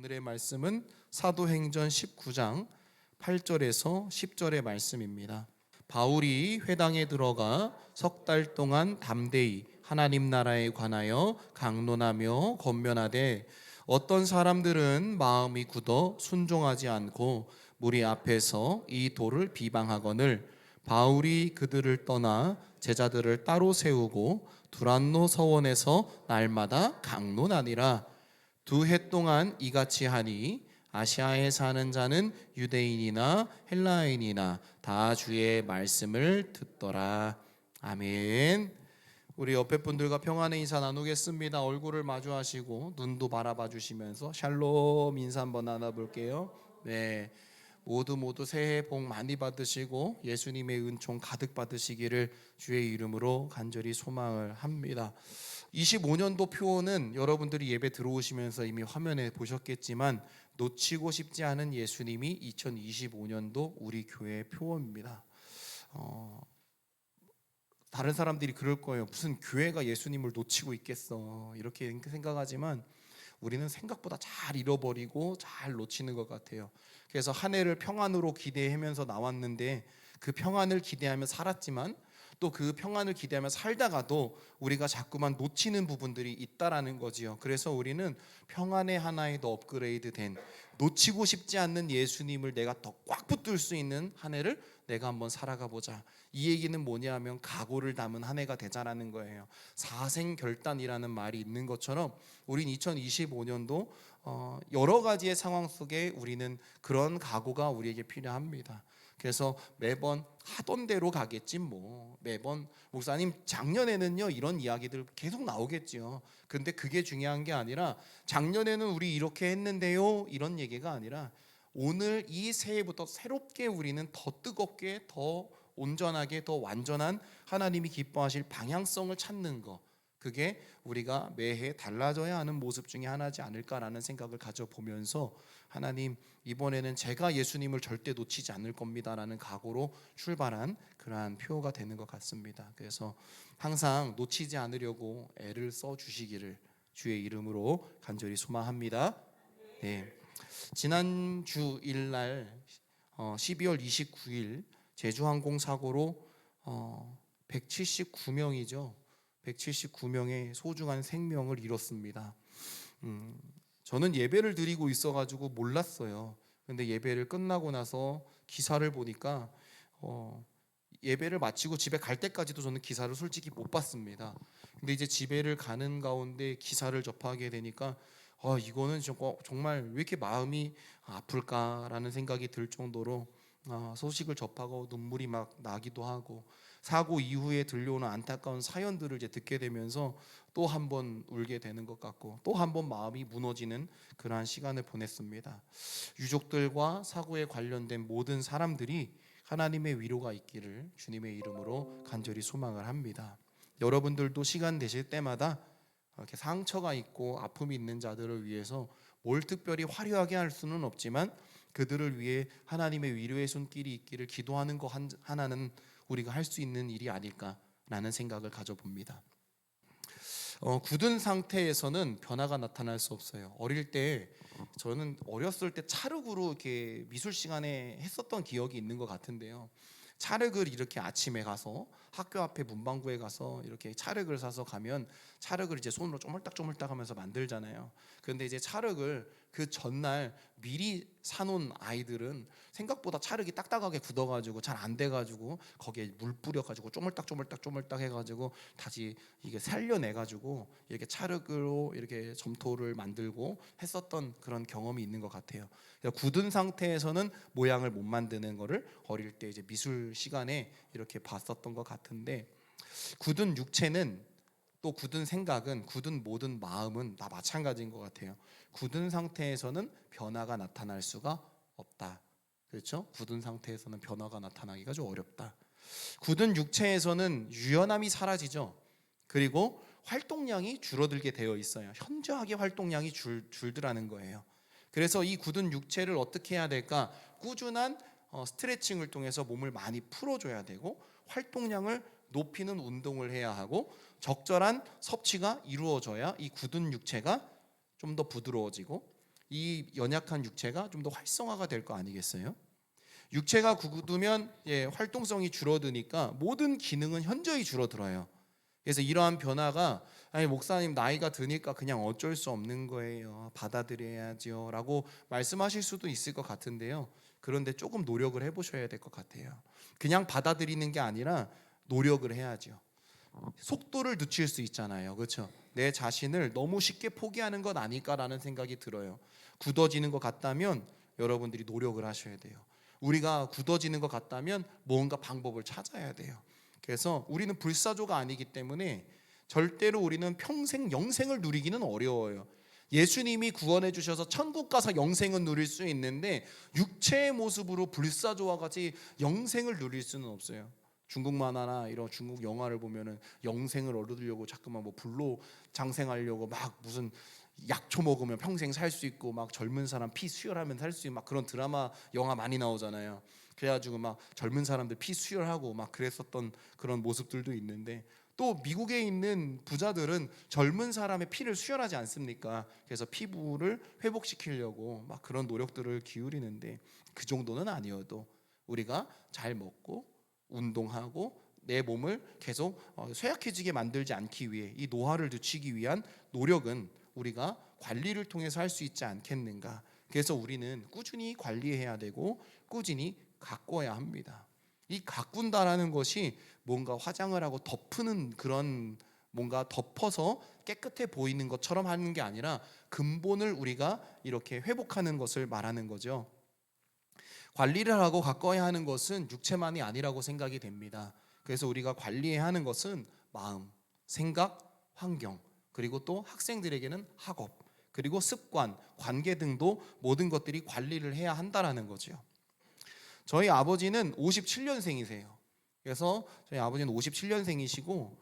오늘의 말씀은 사도행전 19장 8절에서 10절의 말씀입니다. 바울이 회당에 들어가 석 달 동안 담대히 하나님 나라에 관하여 강론하며 권면하되 어떤 사람들은 마음이 굳어 순종하지 않고 무리 앞에서 이 도를 비방하거늘 바울이 그들을 떠나 제자들을 따로 세우고 두란노 서원에서 날마다 강론하니라. 2해 동안 이같이 하니 아시아에 사는 자는 유대인이나 헬라인이나 다 주의 말씀을 듣더라. 아멘. 우리 옆에 분들과 평안의 인사 나누겠습니다. 얼굴을 마주하시고 눈도 바라봐 주시면서 샬롬 인사 한번 나눠볼게요. 네, 모두 새해 복 많이 받으시고 예수님의 은총 가득 받으시기를 주의 이름으로 간절히 소망을 합니다. 25년도 표는 여러분들이 예배 들어오시면서 이미 화면에 보셨겠지만 놓치고 싶지 않은 예수님이 2025년도 우리 교회의 표어입니다. 다른 사람들이 그럴 거예요. 무슨 교회가 예수님을 놓치고 있겠어, 이렇게 생각하지만 우리는 생각보다 잘 잃어버리고 잘 놓치는 것 같아요. 그래서 한 해를 평안으로 기대하면서 나왔는데 그 평안을 기대하며 살았지만 또 그 평안을 기대하며 살다가도 우리가 자꾸만 놓치는 부분들이 있다라는 거지요. 그래서 우리는 평안의 하나에 더 업그레이드된, 놓치고 싶지 않는 예수님을 내가 더 꽉 붙들 수 있는 한 해를 내가 한번 살아가 보자. 이 얘기는 뭐냐 하면 각오를 담은 한 해가 되자라는 거예요. 사생결단이라는 말이 있는 것처럼 우린 2025년도 여러 가지의 상황 속에 우리는 그런 각오가 우리에게 필요합니다. 그래서 매번 하던 대로 가겠지 뭐. 매번 목사님 작년에는요 이런 이야기들 계속 나오겠지요. 근데 그게 중요한 게 아니라 작년에는 우리 이렇게 했는데요 이런 얘기가 아니라 오늘 이 새해부터 새롭게 우리는 더 뜨겁게, 더 온전하게, 더 완전한 하나님이 기뻐하실 방향성을 찾는 거, 그게 우리가 매해 달라져야 하는 모습 중에 하나지 않을까라는 생각을 가져보면서 하나님 이번에는 제가 예수님을 절대 놓치지 않을 겁니다라는 각오로 출발한 그러한 표가 되는 것 같습니다. 그래서 항상 놓치지 않으려고 애를 써주시기를 주의 이름으로 간절히 소망합니다. 네. 지난 주일날 12월 29일 제주항공 사고로 179명이죠. 179명의 소중한 생명을 잃었습니다. 저는 예배를 드리고 있어가지고 몰랐어요. 근데 예배를 끝나고 나서 기사를 보니까 예배를 마치고 집에 갈 때까지도 저는 기사를 솔직히 못 봤습니다. 근데 이제 집에를 가는 가운데 기사를 접하게 되니까 이거는 정말 왜 이렇게 마음이 아플까라는 생각이 들 정도로 소식을 접하고 눈물이 막 나기도 하고, 사고 이후에 들려오는 안타까운 사연들을 이제 듣게 되면서 또 한 번 울게 되는 것 같고 또 한 번 마음이 무너지는 그러한 시간을 보냈습니다. 유족들과 사고에 관련된 모든 사람들이 하나님의 위로가 있기를 주님의 이름으로 간절히 소망을 합니다. 여러분들도 시간 되실 때마다 이렇게 상처가 있고 아픔이 있는 자들을 위해서 뭘 특별히 화려하게 할 수는 없지만 그들을 위해 하나님의 위로의 손길이 있기를 기도하는 거 하나는 우리가 할 수 있는 일이 아닐까라는 생각을 가져봅니다. 굳은 상태에서는 변화가 나타날 수 없어요. 저는 어렸을 때 찰흙으로 이렇게 미술 시간에 했었던 기억이 있는 것 같은데요. 찰흙을 이렇게 아침에 가서 학교 앞에 문방구에 가서 이렇게 찰흙을 사서 가면 찰흙을 이제 손으로 쪼물딱쪼물딱 하면서 만들잖아요. 그런데 이제 찰흙을 그 전날 미리 사놓은 아이들은 생각보다 찰흙이 딱딱하게 굳어가지고 잘 안 돼가지고 거기에 물 뿌려가지고 쪼물딱 해가지고 다시 이게 살려내가지고 이렇게 찰흙으로 이렇게 점토를 만들고 했었던 그런 경험이 있는 것 같아요. 굳은 상태에서는 모양을 못 만드는 거를 어릴 때 이제 미술 시간에 이렇게 봤었던 것 같은데, 굳은 육체는 또 굳은 생각은, 굳은 모든 마음은 다 마찬가지인 것 같아요. 굳은 상태에서는 변화가 나타날 수가 없다. 그렇죠? 굳은 상태에서는 변화가 나타나기가 좀 어렵다. 굳은 육체에서는 유연함이 사라지죠. 그리고 활동량이 줄어들게 되어 있어요. 현저하게 활동량이 줄더라는 거예요. 그래서 이 굳은 육체를 어떻게 해야 될까? 꾸준한 스트레칭을 통해서 몸을 많이 풀어줘야 되고, 활동량을 높이는 운동을 해야 하고, 적절한 섭취가 이루어져야 이 굳은 육체가 좀 더 부드러워지고, 이 연약한 육체가 좀 더 활성화가 될 거 아니겠어요? 육체가 굳으면 활동성이 줄어드니까 모든 기능은 현저히 줄어들어요. 그래서 이러한 변화가 아니 목사님 나이가 드니까 그냥 어쩔 수 없는 거예요. 받아들여야죠 라고 말씀하실 수도 있을 것 같은데요. 그런데 조금 노력을 해보셔야 될 것 같아요. 그냥 받아들이는 게 아니라 노력을 해야죠. 속도를 늦출 수 있잖아요. 그렇죠? 내 자신을 너무 쉽게 포기하는 것 아닐까라는 생각이 들어요. 굳어지는 것 같다면 여러분들이 노력을 하셔야 돼요. 우리가 굳어지는 것 같다면 뭔가 방법을 찾아야 돼요. 그래서 우리는 불사조가 아니기 때문에 절대로 우리는 평생 영생을 누리기는 어려워요. 예수님이 구원해 주셔서 천국 가서 영생은 누릴 수 있는데 육체의 모습으로 불사조와 같이 영생을 누릴 수는 없어요. 중국 만화나 이런 중국 영화를 보면은 영생을 얻으려고 자꾸만 뭐 불로 장생하려고 막 무슨 약초 먹으면 평생 살 수 있고 막 젊은 사람 피 수혈하면 살 수 있고 막 그런 드라마 영화 많이 나오잖아요. 그래가지고 막 젊은 사람들 피 수혈하고 막 그랬었던 그런 모습들도 있는데 또 미국에 있는 부자들은 젊은 사람의 피를 수혈하지 않습니까? 그래서 피부를 회복시키려고 막 그런 노력들을 기울이는데 그 정도는 아니어도 우리가 잘 먹고 운동하고 내 몸을 계속 쇠약해지게 만들지 않기 위해 이 노화를 늦추기 위한 노력은 우리가 관리를 통해서 할 수 있지 않겠는가. 그래서 우리는 꾸준히 관리해야 되고 꾸준히 가꿔야 합니다. 이 가꾼다라는 것이 뭔가 화장을 하고 덮는 그런 뭔가 덮어서 깨끗해 보이는 것처럼 하는 게 아니라 근본을 우리가 이렇게 회복하는 것을 말하는 거죠. 관리를 하고 가꿔야 하는 것은 육체만이 아니라고 생각이 됩니다. 그래서 우리가 관리해야 하는 것은 마음, 생각, 환경, 그리고 또 학생들에게는 학업, 그리고 습관, 관계 등도 모든 것들이 관리를 해야 한다라는 거죠. 저희 아버지는 57년생이세요. 그래서 저희 아버지는 57년생이시고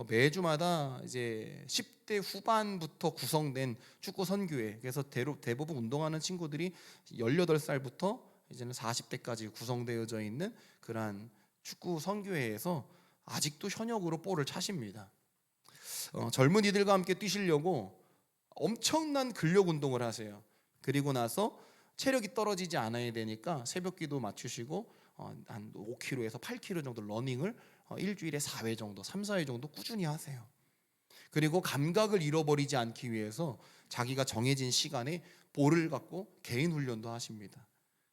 매주마다 이제 10대 후반부터 구성된 축구 선교회, 그래서 대부분 운동하는 친구들이 18살부터 이제는 40대까지 구성되어져 있는 그러한 축구 선교회에서 아직도 현역으로 볼을 차십니다. 젊은이들과 함께 뛰시려고 엄청난 근력 운동을 하세요. 그리고 나서 체력이 떨어지지 않아야 되니까 새벽기도 맞추시고 한 5km에서 8km 정도 러닝을 일주일에 4회 정도, 3, 4회 정도 꾸준히 하세요. 그리고 감각을 잃어버리지 않기 위해서 자기가 정해진 시간에 볼을 갖고 개인 훈련도 하십니다.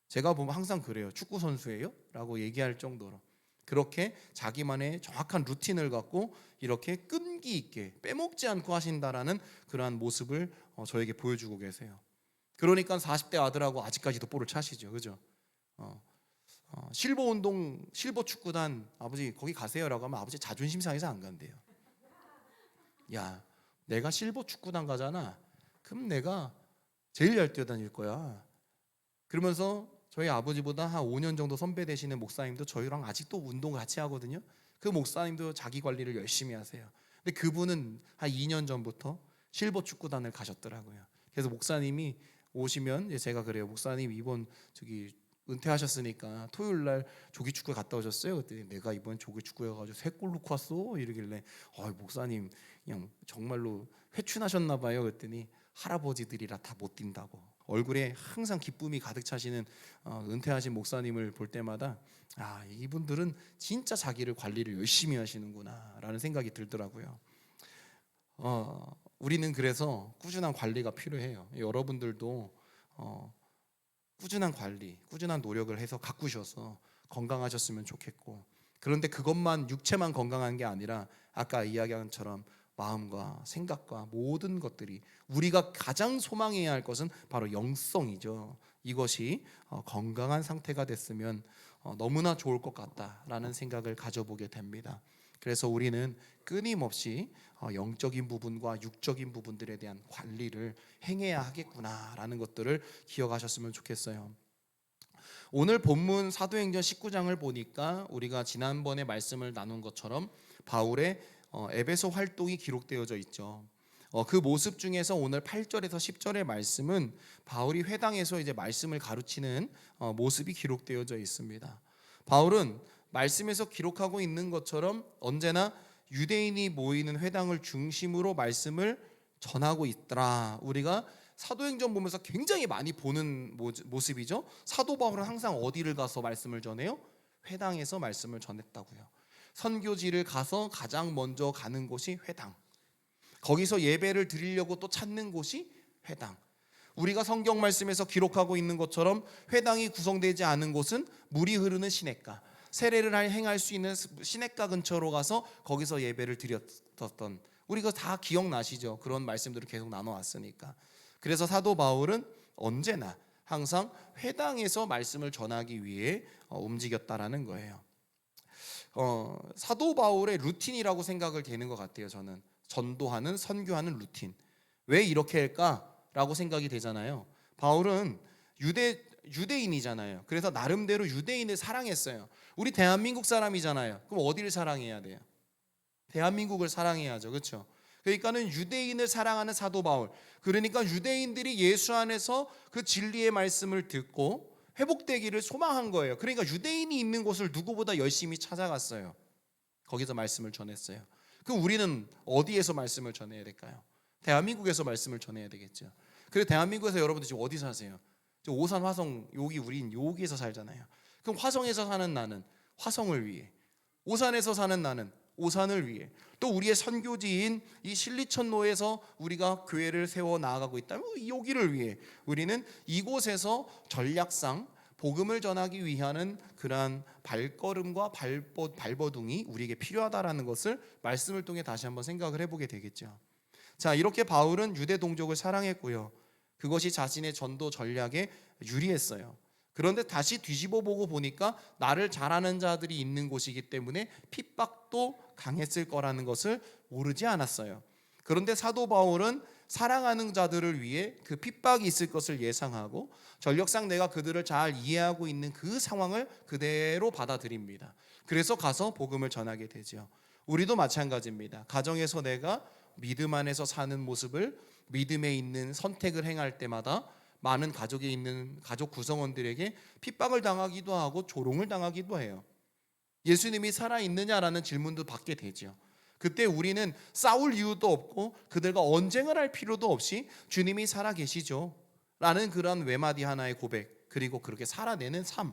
제가 보면 항상 그래요. 축구 선수예요? 라고 얘기할 정도로 그렇게 자기만의 정확한 루틴을 갖고 이렇게 끈기 있게 빼먹지 않고 하신다라는 그러한 모습을 저에게 보여주고 계세요. 그러니까 40대 아들하고 아직까지도 볼을 차시죠. 그죠? 실버 운동, 실버 축구단 아버지 거기 가세요라고 하면 아버지 자존심 상해서 안 간대요. 야, 내가 실버 축구단 가잖아. 그럼 내가 제일 잘 뛰어다닐 거야. 그러면서 저희 아버지보다 한 5년 정도 선배 되시는 목사님도 저희랑 아직도 운동을 같이 하거든요. 그 목사님도 자기 관리를 열심히 하세요. 근데 그분은 한 2년 전부터 실버 축구단을 가셨더라고요. 그래서 목사님이 오시면 제가 그래요. 목사님 이번 저기 은퇴하셨으니까 토요일 날 조기 축구 갔다 오셨어요? 그랬더니 내가 이번 조기 축구해 가지고 3골 넣고 왔어. 이러길래 목사님 그냥 정말로 회춘하셨나 봐요. 그랬더니 할아버지들이라 다 못 뛴다고. 얼굴에 항상 기쁨이 가득 차시는 은퇴하신 목사님을 볼 때마다 이분들은 진짜 자기를 관리를 열심히 하시는구나라는 생각이 들더라고요. 우리는 그래서 꾸준한 관리가 필요해요. 여러분들도 꾸준한 관리, 꾸준한 노력을 해서 가꾸셔서 건강하셨으면 좋겠고, 그런데 그것만 육체만 건강한 게 아니라 아까 이야기한 것처럼 마음과 생각과 모든 것들이 우리가 가장 소망해야 할 것은 바로 영성이죠. 이것이 건강한 상태가 됐으면 너무나 좋을 것 같다라는 생각을 가져보게 됩니다. 그래서 우리는 끊임없이 영적인 부분과 육적인 부분들에 대한 관리를 행해야 하겠구나라는 것들을 기억하셨으면 좋겠어요. 오늘 본문 사도행전 19장을 보니까 우리가 지난번에 말씀을 나눈 것처럼 바울의 에베소 활동이 기록되어져 있죠. 그 모습 중에서 오늘 8절에서 10절의 말씀은 바울이 회당에서 이제 말씀을 가르치는 모습이 기록되어져 있습니다. 바울은 말씀에서 기록하고 있는 것처럼 언제나 유대인이 모이는 회당을 중심으로 말씀을 전하고 있더라. 우리가 사도행전 보면서 굉장히 많이 보는 모습이죠. 사도 바울은 항상 어디를 가서 말씀을 전해요? 회당에서 말씀을 전했다고요. 선교지를 가서 가장 먼저 가는 곳이 회당. 거기서 예배를 드리려고 또 찾는 곳이 회당. 우리가 성경 말씀에서 기록하고 있는 것처럼 회당이 구성되지 않은 곳은 물이 흐르는 시냇가, 세례를 행할 수 있는 시냇가 근처로 가서 거기서 예배를 드렸던, 우리가 다 기억나시죠? 그런 말씀들을 계속 나눠왔으니까. 그래서 사도 바울은 언제나 항상 회당에서 말씀을 전하기 위해 움직였다라는 거예요. 사도 바울의 루틴이라고 생각을 되는 것 같아요. 저는 전도하는, 선교하는 루틴. 왜 이렇게 할까라고 생각이 되잖아요. 바울은 유대인이잖아요. 그래서 나름대로 유대인을 사랑했어요. 우리 대한민국 사람이잖아요. 그럼 어디를 사랑해야 돼요? 대한민국을 사랑해야죠. 그렇죠? 그러니까는 유대인을 사랑하는 사도 바울. 그러니까 유대인들이 예수 안에서 그 진리의 말씀을 듣고 회복되기를 소망한 거예요. 그러니까 유대인이 있는 곳을 누구보다 열심히 찾아갔어요. 거기서 말씀을 전했어요. 그럼 우리는 어디에서 말씀을 전해야 될까요? 대한민국에서 말씀을 전해야 되겠죠. 그래서 대한민국에서 여러분들 지금 어디 사세요? 오산, 화성, 우린 여기에서 살잖아요. 그럼 화성에서 사는 나는 화성을 위해, 오산에서 사는 나는 오산을 위해, 또 우리의 선교지인 이 신리천로에서 우리가 교회를 세워 나아가고 있다면 여기를 위해 우리는 이곳에서 전략상 복음을 전하기 위한 그러한 발걸음과 발버둥이 우리에게 필요하다라는 것을 말씀을 통해 다시 한번 생각을 해보게 되겠죠. 자, 이렇게 바울은 유대 동족을 사랑했고요. 그것이 자신의 전도 전략에 유리했어요. 그런데 다시 뒤집어 보고 보니까 나를 잘하는 자들이 있는 곳이기 때문에 핍박도 강했을 거라는 것을 모르지 않았어요. 그런데 사도 바울은 사랑하는 자들을 위해 그 핍박이 있을 것을 예상하고 전력상 내가 그들을 잘 이해하고 있는 그 상황을 그대로 받아들입니다. 그래서 가서 복음을 전하게 되죠. 우리도 마찬가지입니다. 가정에서 내가 믿음 안에서 사는 모습을, 믿음에 있는 선택을 행할 때마다 많은 가족에 있는 가족 구성원들에게 핍박을 당하기도 하고 조롱을 당하기도 해요. 예수님이 살아있느냐라는 질문도 받게 되죠. 그때 우리는 싸울 이유도 없고 그들과 언쟁을 할 필요도 없이 주님이 살아계시죠 라는 그런 외마디 하나의 고백, 그리고 그렇게 살아내는 삶,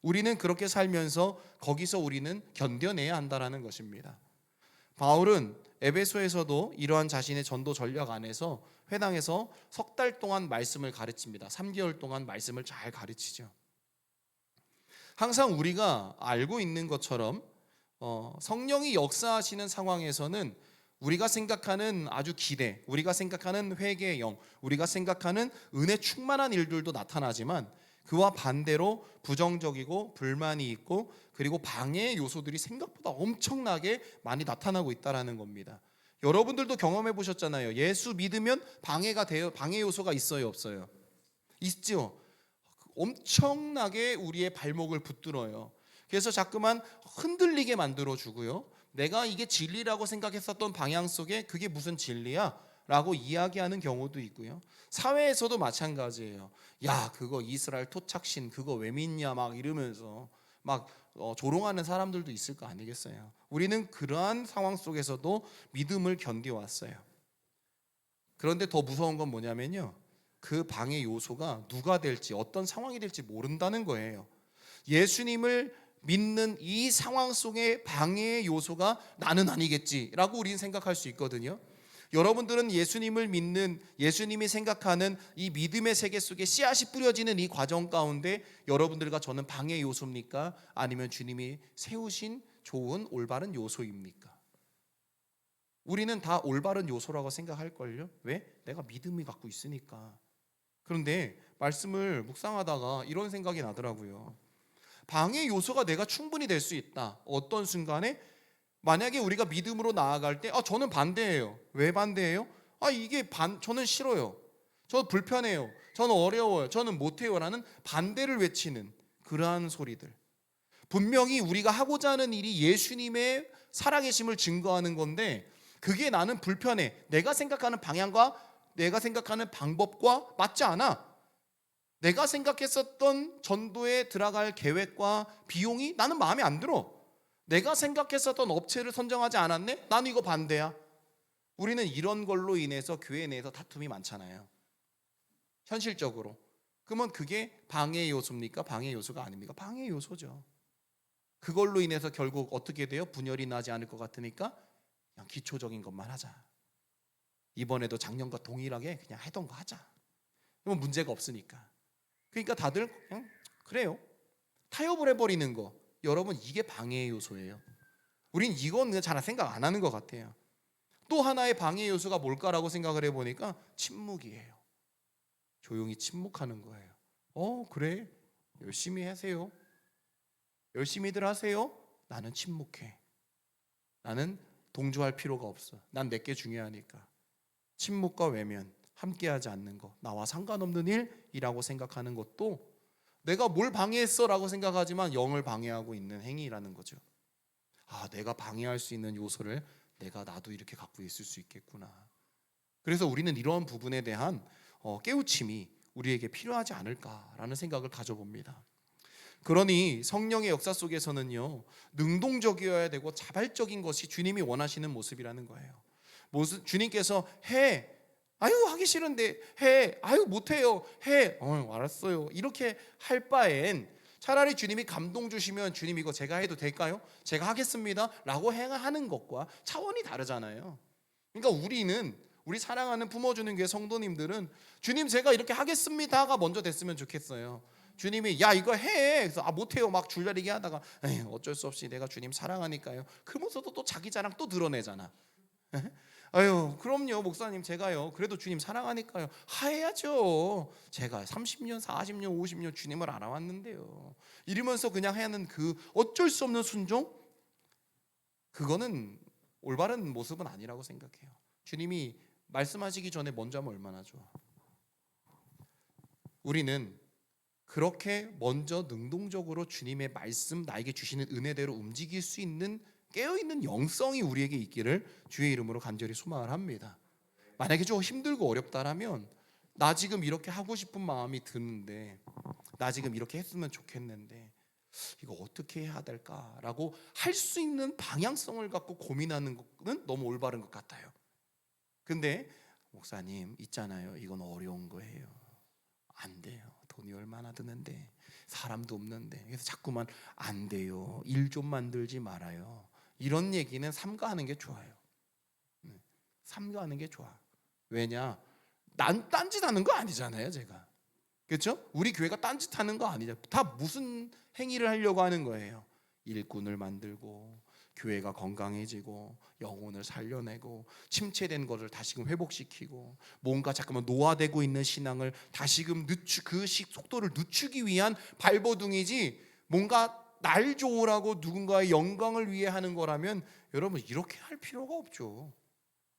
우리는 그렇게 살면서 거기서 우리는 견뎌내야 한다는 것입니다. 바울은 에베소에서도 이러한 자신의 전도 전략 안에서 회당에서 석 달 동안 말씀을 가르칩니다. 3개월 동안 말씀을 잘 가르치죠. 항상 우리가 알고 있는 것처럼 성령이 역사하시는 상황에서는 우리가 생각하는 아주 기대, 우리가 생각하는 회개의 영, 우리가 생각하는 은혜 충만한 일들도 나타나지만 그와 반대로 부정적이고 불만이 있고 그리고 방해의 요소들이 생각보다 엄청나게 많이 나타나고 있다는 겁니다. 여러분들도 경험해 보셨잖아요. 예수 믿으면 방해가 돼요. 방해 요소가 있어요, 없어요? 있죠. 엄청나게 우리의 발목을 붙들어요. 그래서 자꾸만 흔들리게 만들어 주고요. 내가 이게 진리라고 생각했었던 방향 속에 그게 무슨 진리야? 라고 이야기하는 경우도 있고요. 사회에서도 마찬가지예요. 야, 그거 이스라엘 토착신 그거 왜 믿냐 막 이러면서 막 조롱하는 사람들도 있을 거 아니겠어요. 우리는 그러한 상황 속에서도 믿음을 견뎌왔어요. 그런데 더 무서운 건 뭐냐면요, 그 방해 요소가 누가 될지 어떤 상황이 될지 모른다는 거예요. 예수님을 믿는 이 상황 속에 방해의 요소가 나는 아니겠지라고 우리는 생각할 수 있거든요. 여러분들은 예수님을 믿는, 예수님이 생각하는 이 믿음의 세계 속에 씨앗이 뿌려지는 이 과정 가운데 여러분들과 저는 방해 요소입니까? 아니면 주님이 세우신 좋은 올바른 요소입니까? 우리는 다 올바른 요소라고 생각할걸요. 왜? 내가 믿음이 갖고 있으니까. 그런데 말씀을 묵상하다가 이런 생각이 나더라고요. 방해 요소가 내가 충분히 될 수 있다. 어떤 순간에 만약에 우리가 믿음으로 나아갈 때 저는 반대예요. 왜 반대예요? 저는 싫어요. 저 불편해요. 저는 어려워요. 저는 못해요 라는 반대를 외치는 그러한 소리들. 분명히 우리가 하고자 하는 일이 예수님의 살아계심을 증거하는 건데 그게 나는 불편해. 내가 생각하는 방향과 내가 생각하는 방법과 맞지 않아. 내가 생각했었던 전도에 들어갈 계획과 비용이 나는 마음에 안 들어. 내가 생각했었던 업체를 선정하지 않았네? 나는 이거 반대야. 우리는 이런 걸로 인해서 교회 내에서 다툼이 많잖아요. 현실적으로. 그러면 그게 방해 요소입니까? 방해 요소가 아닙니까? 방해 요소죠. 그걸로 인해서 결국 어떻게 돼요? 분열이 나지 않을 것 같으니까 그냥 기초적인 것만 하자. 이번에도 작년과 동일하게 그냥 하던 거 하자. 그러면 문제가 없으니까. 그러니까 다들 그냥 그래요. 타협을 해버리는 거. 여러분 이게 방해 요소예요. 우린 이건 그냥 잘 생각 안 하는 것 같아요. 또 하나의 방해 요소가 뭘까라고 생각을 해보니까 침묵이에요. 조용히 침묵하는 거예요. 그래 열심히 하세요. 열심히들 하세요. 나는 침묵해. 나는 동조할 필요가 없어. 난 내게 중요하니까. 침묵과 외면, 함께하지 않는 것, 나와 상관없는 일이라고 생각하는 것도 내가 뭘 방해했어 라고 생각하지만 영을 방해하고 있는 행위라는 거죠. 내가 방해할 수 있는 요소를 나도 이렇게 갖고 있을 수 있겠구나. 그래서 우리는 이러한 부분에 대한 깨우침이 우리에게 필요하지 않을까라는 생각을 가져봅니다. 그러니 성령의 역사 속에서는요, 능동적이어야 되고 자발적인 것이 주님이 원하시는 모습이라는 거예요. 주님께서 해, 아유 하기 싫은데 해, 아유 못해요, 해, 알았어요, 이렇게 할 바엔 차라리 주님이 감동 주시면 주님 이거 제가 해도 될까요? 제가 하겠습니다 라고 행하는 것과 차원이 다르잖아요. 그러니까 우리 사랑하는 품어주는 교회 성도님들은 주님 제가 이렇게 하겠습니다가 먼저 됐으면 좋겠어요. 주님이 야 이거 해, 그래서 못해요 막 줄다리기 하다가 어쩔 수 없이 내가 주님 사랑하니까요. 그러면서도 또 자기 자랑 또 드러내잖아. 아유 그럼요 목사님 제가요 그래도 주님 사랑하니까요 해야죠. 제가 30년 40년 50년 주님을 알아왔는데요. 이러면서 그냥 하는 그 어쩔 수 없는 순종, 그거는 올바른 모습은 아니라고 생각해요. 주님이 말씀하시기 전에 먼저 하면 얼마나 좋아. 우리는 그렇게 먼저 능동적으로 주님의 말씀, 나에게 주시는 은혜대로 움직일 수 있는 깨어있는 영성이 우리에게 있기를 주의 이름으로 간절히 소망을 합니다. 만약에 좀 힘들고 어렵다라면 나 지금 이렇게 하고 싶은 마음이 드는데, 나 지금 이렇게 했으면 좋겠는데 이거 어떻게 해야 될까라고 할 수 있는 방향성을 갖고 고민하는 것은 너무 올바른 것 같아요. 근데 목사님 있잖아요, 이건 어려운 거예요. 안 돼요. 돈이 얼마나 드는데, 사람도 없는데, 그래서 자꾸만 안 돼요. 일 좀 만들지 말아요. 이런 얘기는 삼가하는 게 좋아요. 삼가하는 게 좋아. 왜냐? 난 딴짓하는 거 아니잖아요, 제가. 그렇죠? 우리 교회가 딴짓하는 거 아니죠. 다 무슨 행위를 하려고 하는 거예요. 일꾼을 만들고, 교회가 건강해지고, 영혼을 살려내고, 침체된 것을 다시금 회복시키고, 뭔가 잠깐만 노화되고 있는 신앙을 다시금 그 속도를 늦추기 위한 발버둥이지, 뭔가 날 좋으라고 누군가의 영광을 위해 하는 거라면 여러분 이렇게 할 필요가 없죠.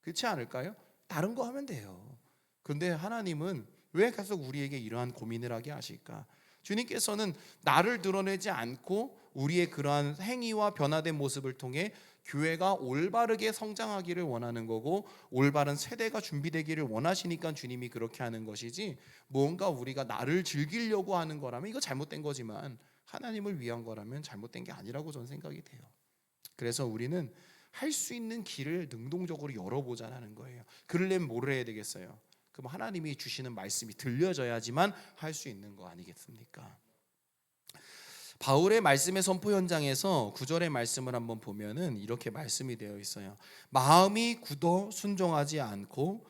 그렇지 않을까요? 다른 거 하면 돼요. 근데 하나님은 왜 계속 우리에게 이러한 고민을 하게 하실까? 주님께서는 나를 드러내지 않고 우리의 그러한 행위와 변화된 모습을 통해 교회가 올바르게 성장하기를 원하는 거고, 올바른 세대가 준비되기를 원하시니까 주님이 그렇게 하는 것이지, 뭔가 우리가 나를 즐기려고 하는 거라면 이거 잘못된 거지만 하나님을 위한 거라면 잘못된 게 아니라고 저는 생각이 돼요. 그래서 우리는 할 수 있는 길을 능동적으로 열어보자는 거예요. 그러려면 뭐를 해야 되겠어요? 그럼 하나님이 주시는 말씀이 들려져야지만 할 수 있는 거 아니겠습니까? 바울의 말씀의 선포 현장에서 9절의 말씀을 한번 보면은 이렇게 말씀이 되어 있어요. 마음이 굳어 순종하지 않고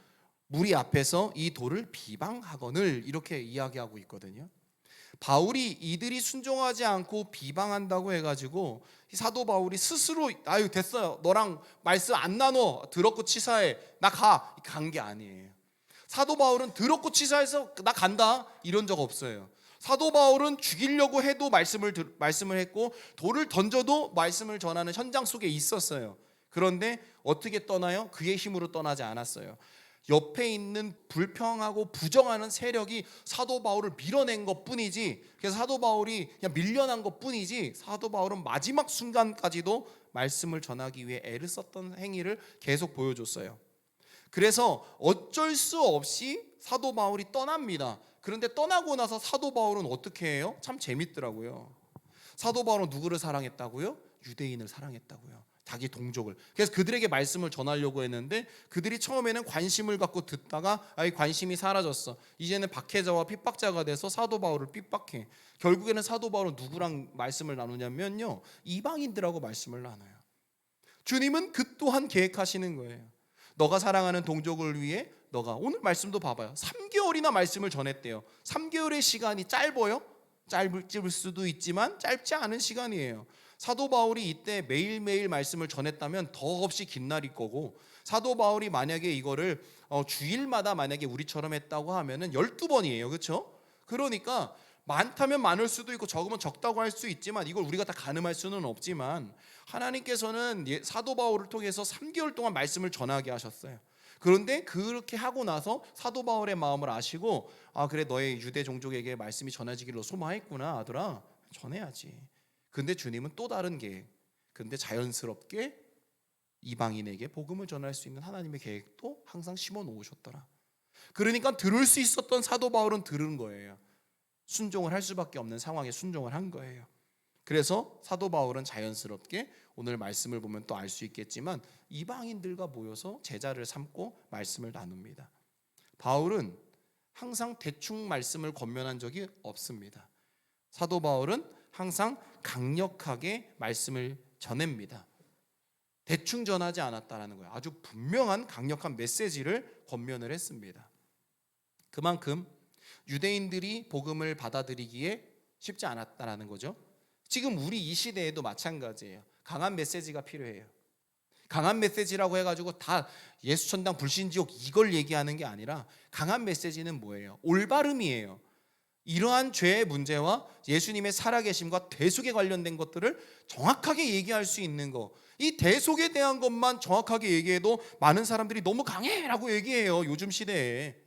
무리 앞에서 이 돌을 비방하거늘, 이렇게 이야기하고 있거든요. 바울이 이들이 순종하지 않고 비방한다고 해가지고 사도 바울이 스스로 아유 됐어요, 너랑 말씀 안 나눠, 들었고 치사해, 나 간 게 아니에요. 사도 바울은 들었고 치사해서 나 간다 이런 적 없어요. 사도 바울은 죽이려고 해도 말씀을 했고, 돌을 던져도 말씀을 전하는 현장 속에 있었어요. 그런데 어떻게 떠나요? 그의 힘으로 떠나지 않았어요. 옆에 있는 불평하고 부정하는 세력이 사도 바울을 밀어낸 것뿐이지, 그래서 사도 바울이 그냥 밀려난 것뿐이지, 사도 바울은 마지막 순간까지도 말씀을 전하기 위해 애를 썼던 행위를 계속 보여줬어요. 그래서 어쩔 수 없이 사도 바울이 떠납니다. 그런데 떠나고 나서 사도 바울은 어떻게 해요? 참 재밌더라고요. 사도 바울은 누구를 사랑했다고요? 유대인을 사랑했다고요. 자기 동족을. 그래서 그들에게 말씀을 전하려고 했는데 그들이 처음에는 관심을 갖고 듣다가 관심이 사라졌어. 이제는 박해자와 핍박자가 돼서 사도 바울을 핍박해. 결국에는 사도 바울은 누구랑 말씀을 나누냐면요, 이방인들하고 말씀을 나눠요. 주님은 그 또한 계획하시는 거예요. 너가 사랑하는 동족을 위해 너가, 오늘 말씀도 봐봐요, 3개월이나 말씀을 전했대요. 3개월의 시간이 짧아요? 짧을 수도 있지만 짧지 않은 시간이에요. 사도 바울이 이때 매일매일 말씀을 전했다면 더없이 긴 날일 거고, 사도 바울이 만약에 이거를 주일마다 만약에 우리처럼 했다고 하면은 12번이에요. 그렇죠? 그러니까 많다면 많을 수도 있고 적으면 적다고 할 수 있지만 이걸 우리가 다 가늠할 수는 없지만 하나님께서는 사도 바울을 통해서 3개월 동안 말씀을 전하게 하셨어요. 그런데 그렇게 하고 나서 사도 바울의 마음을 아시고, 아 그래, 너의 유대 종족에게 말씀이 전해지기를 소망했구나 아들아, 전해야지. 근데 주님은 또 다른 계획, 근데 자연스럽게 이방인에게 복음을 전할 수 있는 하나님의 계획도 항상 심어 놓으셨더라. 그러니까 들을 수 있었던 사도 바울은 들은 거예요. 순종을 할 수밖에 없는 상황에 순종을 한 거예요. 그래서 사도 바울은 자연스럽게 오늘 말씀을 보면 또 알 수 있겠지만 이방인들과 모여서 제자를 삼고 말씀을 나눕니다. 바울은 항상 대충 말씀을 권면한 적이 없습니다. 사도 바울은 항상 강력하게 말씀을 전합니다. 대충 전하지 않았다라는 거예요. 아주 분명한 강력한 메시지를 권면을 했습니다. 그만큼 유대인들이 복음을 받아들이기에 쉽지 않았다라는 거죠. 지금 우리 이 시대에도 마찬가지예요. 강한 메시지가 필요해요. 강한 메시지라고 해가지고 다 예수천당 불신지옥 이걸 얘기하는 게 아니라, 강한 메시지는 뭐예요? 올바름이에요. 이러한 죄의 문제와 예수님의 살아계심과 대속에 관련된 것들을 정확하게 얘기할 수 있는 거. 이 대속에 대한 것만 정확하게 얘기해도 많은 사람들이 너무 강해라고 얘기해요. 요즘 시대에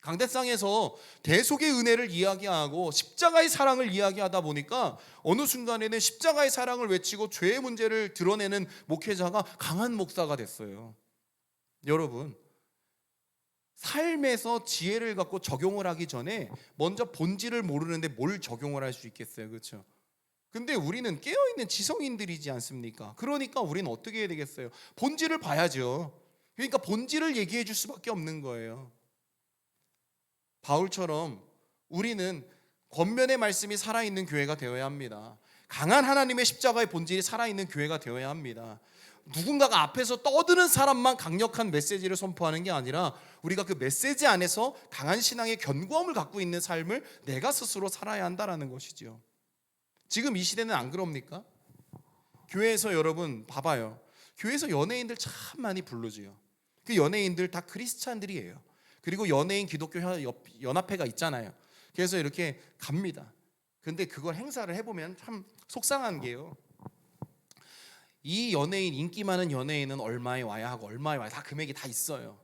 강대상에서 대속의 은혜를 이야기하고 십자가의 사랑을 이야기하다 보니까 어느 순간에는 십자가의 사랑을 외치고 죄의 문제를 드러내는 목회자가 강한 목사가 됐어요. 여러분, 삶에서 지혜를 갖고 적용을 하기 전에 먼저 본질을 모르는데 뭘 적용을 할 수 있겠어요? 그렇죠? 근데 우리는 깨어있는 지성인들이지 않습니까? 그러니까 우리는 어떻게 해야 되겠어요? 본질을 봐야죠. 그러니까 본질을 얘기해 줄 수밖에 없는 거예요. 바울처럼 우리는 권면의 말씀이 살아있는 교회가 되어야 합니다. 강한 하나님의 십자가의 본질이 살아있는 교회가 되어야 합니다. 누군가가 앞에서 떠드는 사람만 강력한 메시지를 선포하는 게 아니라 우리가 그 메시지 안에서 강한 신앙의 견고함을 갖고 있는 삶을 내가 스스로 살아야 한다는 것이죠. 지금 이 시대는 안 그럽니까? 교회에서 여러분 봐봐요. 교회에서 연예인들 참 많이 부르지요. 그 연예인들 다 크리스찬들이에요. 그리고 연예인 기독교 연합회가 있잖아요. 그래서 이렇게 갑니다. 근데 그걸 행사를 해보면 참 속상한 게요, 이 연예인, 인기 많은 연예인은 얼마에 와야 하고 얼마에 와야, 다 금액이 다 있어요.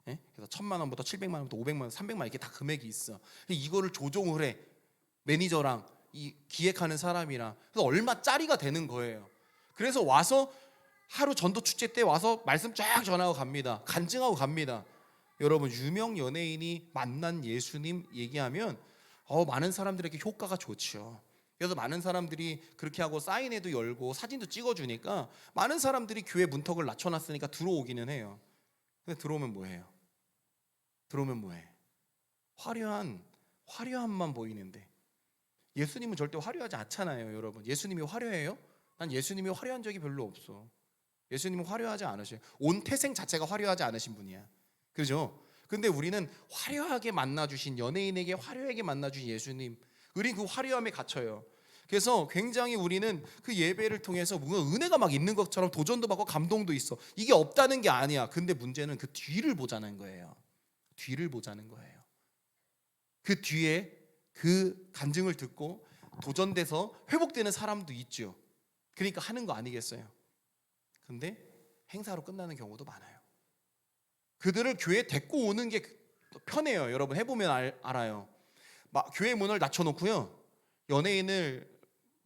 예? 그래서 1,000만 원부터 700만 원부터 500만 원, 300만 원 이렇게 다 금액이 있어. 이거를 조종을 해. 매니저랑 이 기획하는 사람이랑. 그래서 얼마짜리가 되는 거예요. 그래서 와서 하루 전도 축제 때 와서 말씀 쫙 전하고 갑니다. 간증하고 갑니다. 여러분, 유명 연예인이 만난 예수님 얘기하면 많은 사람들에게 효과가 좋죠. 그래서 많은 사람들이 그렇게 하고 사인회도 열고 사진도 찍어주니까 많은 사람들이 교회 문턱을 낮춰놨으니까 들어오기는 해요. 근데 들어오면 뭐해요? 들어오면 뭐해? 화려함만 보이는데 예수님은 절대 화려하지 않잖아요. 여러분, 예수님이 화려해요? 난 예수님이 화려한 적이 별로 없어. 예수님은 화려하지 않으셔요. 온 태생 자체가 화려하지 않으신 분이야. 그죠? 근데 우리는 화려하게 만나주신, 연예인에게 화려하게 만나주신 예수님, 우리 그 화려함에 갇혀요. 그래서 굉장히 우리는 그 예배를 통해서 뭔가 은혜가 막 있는 것처럼 도전도 받고 감동도 있어. 이게 없다는 게 아니야. 근데 문제는 그 뒤를 보자는 거예요. 뒤를 보자는 거예요. 그 뒤에 그 간증을 듣고 도전돼서 회복되는 사람도 있죠. 그러니까 하는 거 아니겠어요? 근데 행사로 끝나는 경우도 많아요. 그들을 교회에 데리고 오는 게 편해요. 여러분 해보면 알아요. 막 교회 문을 낮춰놓고요, 연예인을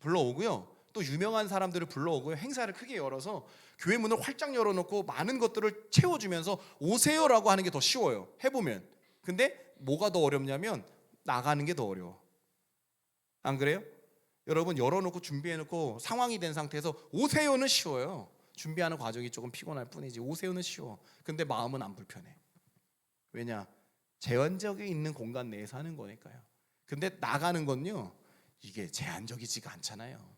불러오고요, 또 유명한 사람들을 불러오고요, 행사를 크게 열어서 교회 문을 활짝 열어놓고 많은 것들을 채워주면서 오세요라고 하는 게 더 쉬워요. 해보면. 근데 뭐가 더 어렵냐면 나가는 게 더 어려워. 안 그래요? 여러분, 열어놓고 준비해놓고 상황이 된 상태에서 오세요는 쉬워요. 준비하는 과정이 조금 피곤할 뿐이지 오세훈은 쉬워. 근데 마음은 안 불편해. 왜냐? 제한적에 있는 공간 내에 사는 거니까요. 근데 나가는 건요, 이게 제한적이지가 않잖아요.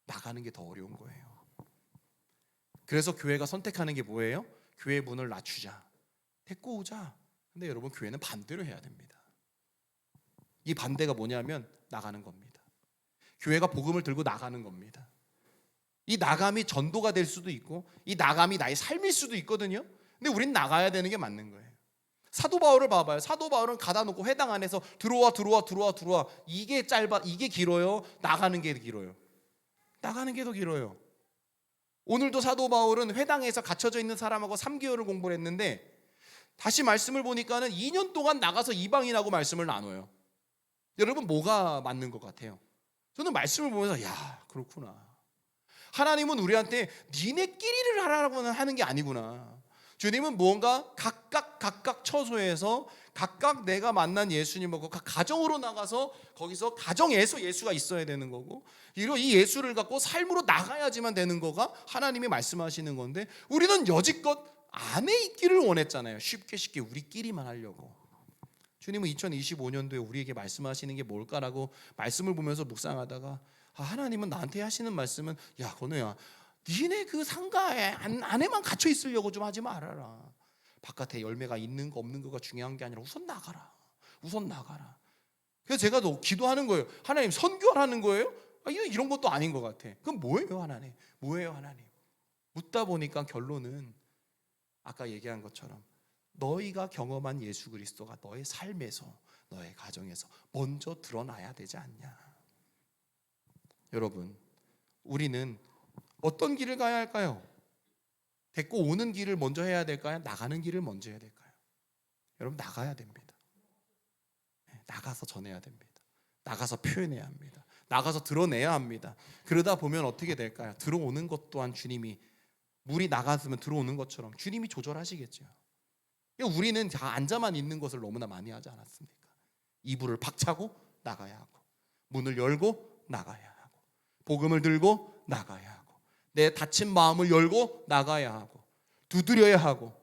나가는 게 더 어려운 거예요. 그래서 교회가 선택하는 게 뭐예요? 교회 문을 낮추자, 데리고 오자. 근데 여러분, 교회는 반대로 해야 됩니다. 이 반대가 뭐냐면 나가는 겁니다. 교회가 복음을 들고 나가는 겁니다. 이 나감이 전도가 될 수도 있고 이 나감이 나의 삶일 수도 있거든요. 근데 우린 나가야 되는 게 맞는 거예요. 사도 바울을 봐봐요. 사도 바울은 가다 놓고 회당 안에서 들어와. 이게 짧아, 이게 길어요? 나가는 게 길어요? 나가는 게 더 길어요. 오늘도 사도 바울은 회당에서 갇혀져 있는 사람하고 3개월을 공부를 했는데 다시 말씀을 보니까는 2년 동안 나가서 이방인하고 말씀을 나눠요. 여러분, 뭐가 맞는 것 같아요? 저는 말씀을 보면서 야, 그렇구나. 하나님은 우리한테 니네끼리를 하라고는 하는 게 아니구나. 주님은 뭔가 각각 처소에서 각각 내가 만난 예수님하고 각 가정으로 나가서 거기서 가정에서 예수가 있어야 되는 거고, 그리고 이 예수를 갖고 삶으로 나가야지만 되는 거가 하나님이 말씀하시는 건데, 우리는 여지껏 안에 있기를 원했잖아요. 쉽게 우리끼리만 하려고. 주님은 2025년도에 우리에게 말씀하시는 게 뭘까라고 말씀을 보면서 묵상하다가 하나님은 나한테 하시는 말씀은 야, 건우야, 니네 그 상가에 안에만 갇혀 있으려고 좀 하지 말아라. 바깥에 열매가 있는 거 없는 거가 중요한 게 아니라 우선 나가라. 그래서 제가 또 기도하는 거예요. 하나님, 선교하라는 거예요? 이런 것도 아닌 것 같아. 그럼 뭐예요 하나님? 묻다 보니까 결론은 아까 얘기한 것처럼 너희가 경험한 예수 그리스도가 너의 삶에서, 너의 가정에서 먼저 드러나야 되지 않냐. 여러분, 우리는 어떤 길을 가야 할까요? 데리고 오는 길을 먼저 해야 될까요? 나가는 길을 먼저 해야 될까요? 여러분, 나가야 됩니다. 나가서 전해야 됩니다. 나가서 표현해야 합니다. 나가서 드러내야 합니다. 그러다 보면 어떻게 될까요? 들어오는 것 또한 주님이, 물이 나갔으면 들어오는 것처럼 주님이 조절하시겠죠. 우리는 다 앉아만 있는 것을 너무나 많이 하지 않았습니까? 이불을 박차고 나가야 하고, 문을 열고 나가야 하고, 복음을 들고 나가야 하고, 내 닫힌 마음을 열고 나가야 하고, 두드려야 하고,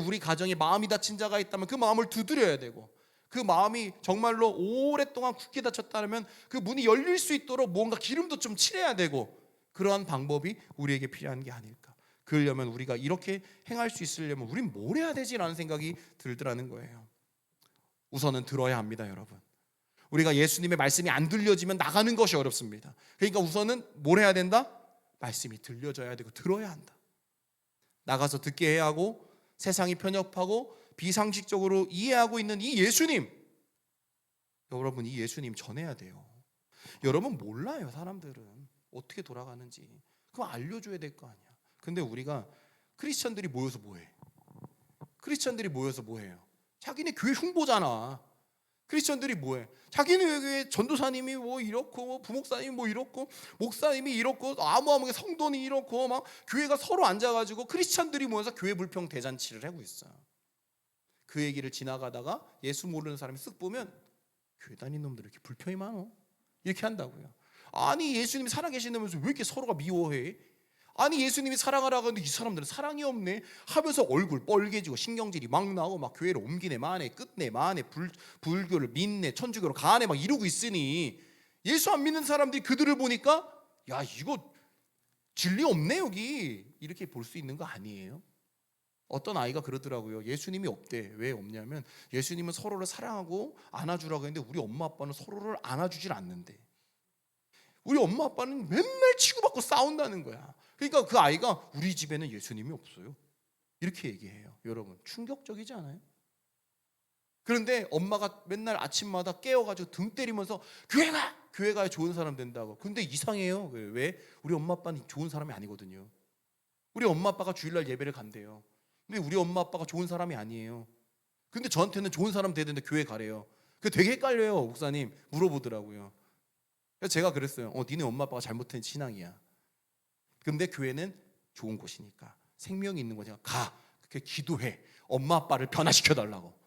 우리 가정에 마음이 닫힌 자가 있다면 그 마음을 두드려야 되고, 그 마음이 정말로 오랫동안 굳게 닫혔다면 그 문이 열릴 수 있도록 뭔가 기름도 좀 칠해야 되고, 그러한 방법이 우리에게 필요한 게 아닐까. 그러려면, 우리가 이렇게 행할 수 있으려면 우린 뭘 해야 되지라는 생각이 들더라는 거예요. 우선은 들어야 합니다, 여러분. 우리가 예수님의 말씀이 안 들려지면 나가는 것이 어렵습니다. 그러니까 우선은 뭘 해야 된다? 말씀이 들려져야 되고 들어야 한다. 나가서 듣게 해야 하고, 세상이 편협하고 비상식적으로 이해하고 있는 이 예수님, 여러분, 이 예수님 전해야 돼요. 여러분, 몰라요. 사람들은 어떻게 돌아가는지. 그럼 알려줘야 될 거 아니야. 근데 우리가 크리스천들이 모여서 뭐해? 크리스천들이 모여서 뭐해요? 자기네 교회 흉보잖아. 크리스천들이 뭐해? 자기네 교회 전도사님이 뭐 이렇고, 부목사님이 뭐 이렇고, 목사님이 이렇고, 아무게 성도니 이렇고, 막 교회가 서로 앉아가지고 크리스천들이 모여서 교회 불평 대잔치를 하고 있어. 그 얘기를 지나가다가 예수 모르는 사람이 쓱 보면, 교회 다니는 놈들 이렇게 불평이 많어? 이렇게 한다고요. 아니, 예수님이 살아계신다면서 왜 이렇게 서로가 미워해? 아니, 예수님이 사랑하라고 하는데 이 사람들은 사랑이 없네 하면서 얼굴 뻘개지고 신경질이 막 나고, 막 교회를 옮기네 마네 끝내 마네 불교를 믿네 천주교로 가네 막 이러고 있으니, 예수 안 믿는 사람들이 그들을 보니까 야, 이거 진리 없네 여기, 이렇게 볼 수 있는 거 아니에요? 어떤 아이가 그러더라고요. 예수님이 없대. 왜 없냐면 예수님은 서로를 사랑하고 안아주라고 했는데 우리 엄마 아빠는 서로를 안아주질 않는데, 우리 엄마 아빠는 맨날 치고받고 싸운다는 거야. 그러니까 그 아이가 우리 집에는 예수님이 없어요, 이렇게 얘기해요. 여러분, 충격적이지 않아요? 그런데 엄마가 맨날 아침마다 깨워가지고 등 때리면서 교회 가야 좋은 사람 된다고. 근데 이상해요. 왜? 우리 엄마 아빠는 좋은 사람이 아니거든요. 우리 엄마 아빠가 주일날 예배를 간대요. 근데 우리 엄마 아빠가 좋은 사람이 아니에요. 근데 저한테는 좋은 사람 돼야 되는데 교회 가래요. 그게 되게 헷갈려요. 목사님 물어보더라고요. 그래서 제가 그랬어요. 니네 엄마 아빠가 잘못된 신앙이야. 근데 교회는 좋은 곳이니까, 생명이 있는 거니까 가. 그렇게 기도해. 엄마 아빠를 변화시켜 달라고.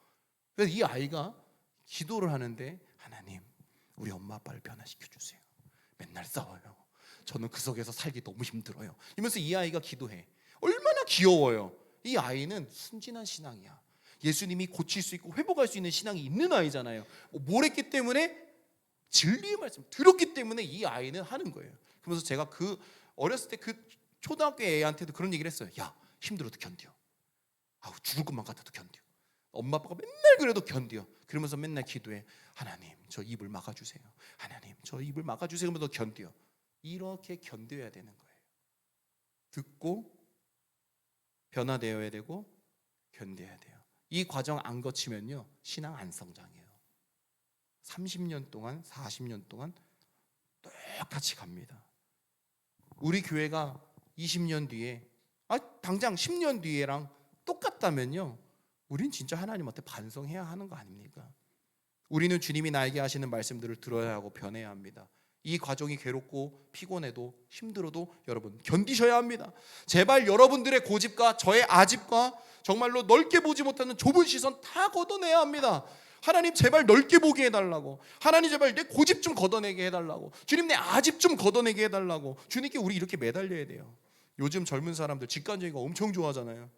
그래서 이 아이가 기도를 하는데, 하나님, 우리 엄마 아빠를 변화시켜 주세요. 맨날 싸워요. 저는 그 속에서 살기 너무 힘들어요. 이러면서 이 아이가 기도해. 얼마나 귀여워요. 이 아이는 순진한 신앙이야. 예수님이 고칠 수 있고 회복할 수 있는 신앙이 있는 아이잖아요. 뭘 했기 때문에? 진리의 말씀 들었기 때문에 이 아이는 하는 거예요. 그러면서 제가 그 어렸을 때 그 초등학교 애한테도 그런 얘기를 했어요. 야, 힘들어도 견뎌. 아우, 죽을 것만 같아도 견뎌. 엄마 아빠가 맨날 그래도 견뎌. 그러면서 맨날 기도해. 하나님, 저 입을 막아주세요. 하나님, 저 입을 막아주세요. 하면서 견뎌. 이렇게 견뎌야 되는 거예요. 듣고 변화되어야 되고 견뎌야 돼요. 이 과정 안 거치면요, 신앙 안 성장해요. 30년 동안 40년 동안 똑같이 갑니다. 우리 교회가 20년 뒤에 당장 10년 뒤에랑 똑같다면요, 우린 진짜 하나님한테 반성해야 하는 거 아닙니까? 우리는 주님이 나에게 하시는 말씀들을 들어야 하고 변해야 합니다. 이 과정이 괴롭고 피곤해도 힘들어도 여러분 견디셔야 합니다. 제발 여러분들의 고집과 저의 아집과 정말로 넓게 보지 못하는 좁은 시선 다 걷어내야 합니다. 하나님 제발 넓게 보게 해달라고. 하나님 제발 내 고집 좀 걷어내게 해달라고. 주님 내 아집 좀 걷어내게 해달라고. 주님께 우리 이렇게 매달려야 돼요. 요즘 젊은 사람들 직관적인 거 엄청 좋아하잖아요.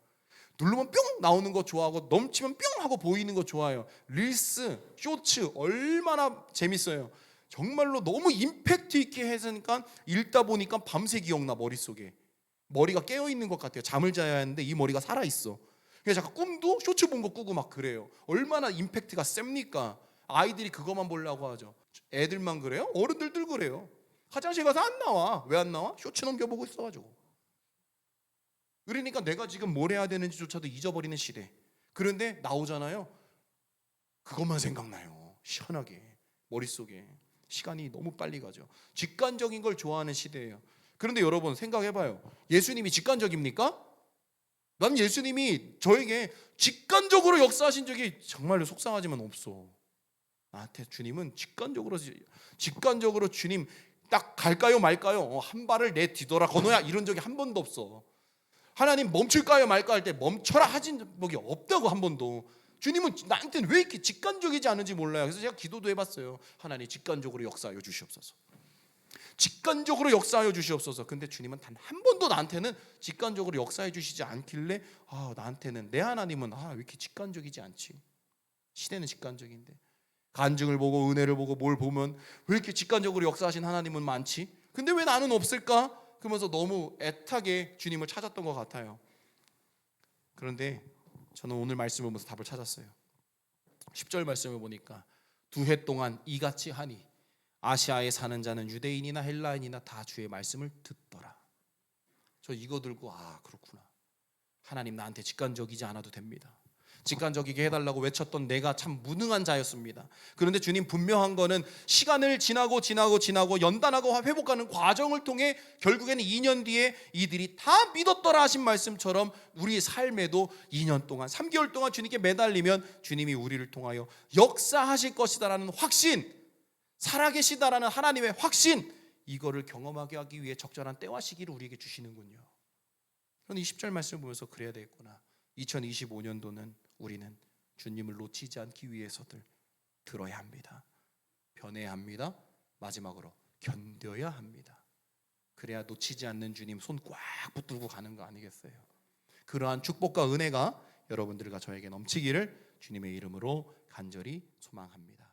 누르면 뿅 나오는 거 좋아하고 넘치면 뿅 하고 보이는 거 좋아해요. 릴스, 쇼츠 얼마나 재밌어요. 정말로 너무 임팩트 있게 해서니까 읽다 보니까 밤새 기억나. 머릿속에 머리가 깨어있는 것 같아요. 잠을 자야 하는데 이 머리가 살아있어. 그래서 잠깐 꿈도 쇼츠 본 거 꾸고 막 그래요. 얼마나 임팩트가 셉니까? 아이들이 그것만 보려고 하죠. 애들만 그래요? 어른들도 그래요. 화장실 가서 안 나와. 왜 안 나와? 쇼츠 넘겨보고 있어가지고. 그러니까 내가 지금 뭘 해야 되는지조차도 잊어버리는 시대. 그런데 나오잖아요. 그것만 생각나요. 시원하게 머릿속에. 시간이 너무 빨리 가죠. 직관적인 걸 좋아하는 시대예요. 그런데 여러분 생각해봐요. 예수님이 직관적입니까? 난 예수님이 저에게 직관적으로 역사하신 적이 정말로 속상하지만 없어. 나한테 주님은 직관적으로 주님 딱 갈까요 말까요? 한 발을 내 뒤돌아 건너야 이런 적이 한 번도 없어. 하나님 멈출까요 말까 할 때 멈춰라 하신 적이 없다고 한 번도. 주님은 나한테는 왜 이렇게 직관적이지 않은지 몰라요. 그래서 제가 기도도 해봤어요. 하나님 직관적으로 역사하여 주시옵소서. 직관적으로 역사하여 주시옵소서. 근데 주님은 단 한 번도 나한테는 직관적으로 역사해 주시지 않길래 나한테는 내 하나님은 왜 이렇게 직관적이지 않지? 시대는 직관적인데 간증을 보고 은혜를 보고 뭘 보면 왜 이렇게 직관적으로 역사하신 하나님은 많지? 근데 왜 나는 없을까? 그러면서 너무 애타게 주님을 찾았던 것 같아요. 그런데 저는 오늘 말씀을 보면서 답을 찾았어요. 10절 말씀을 보니까 2해 동안 이같이 하니 아시아에 사는 자는 유대인이나 헬라인이나 다 주의 말씀을 듣더라. 저 이거 들고 그렇구나. 하나님 나한테 직관적이지 않아도 됩니다. 직관적이게 해달라고 외쳤던 내가 참 무능한 자였습니다. 그런데 주님 분명한 거는 시간을 지나고 연단하고 회복하는 과정을 통해 결국에는 2년 뒤에 이들이 다 믿었더라 하신 말씀처럼 우리 삶에도 2년 동안 3개월 동안 주님께 매달리면 주님이 우리를 통하여 역사하실 것이다라는 확신, 살아계시다라는 하나님의 확신, 이거를 경험하게 하기 위해 적절한 때와 시기를 우리에게 주시는군요. 저는 이 10절 말씀을 보면서 그래야 되겠구나. 2025년도는 우리는 주님을 놓치지 않기 위해서들 들어야 합니다. 변해야 합니다. 마지막으로 견뎌야 합니다. 그래야 놓치지 않는 주님 손 꽉 붙들고 가는 거 아니겠어요? 그러한 축복과 은혜가 여러분들과 저에게 넘치기를 주님의 이름으로 간절히 소망합니다.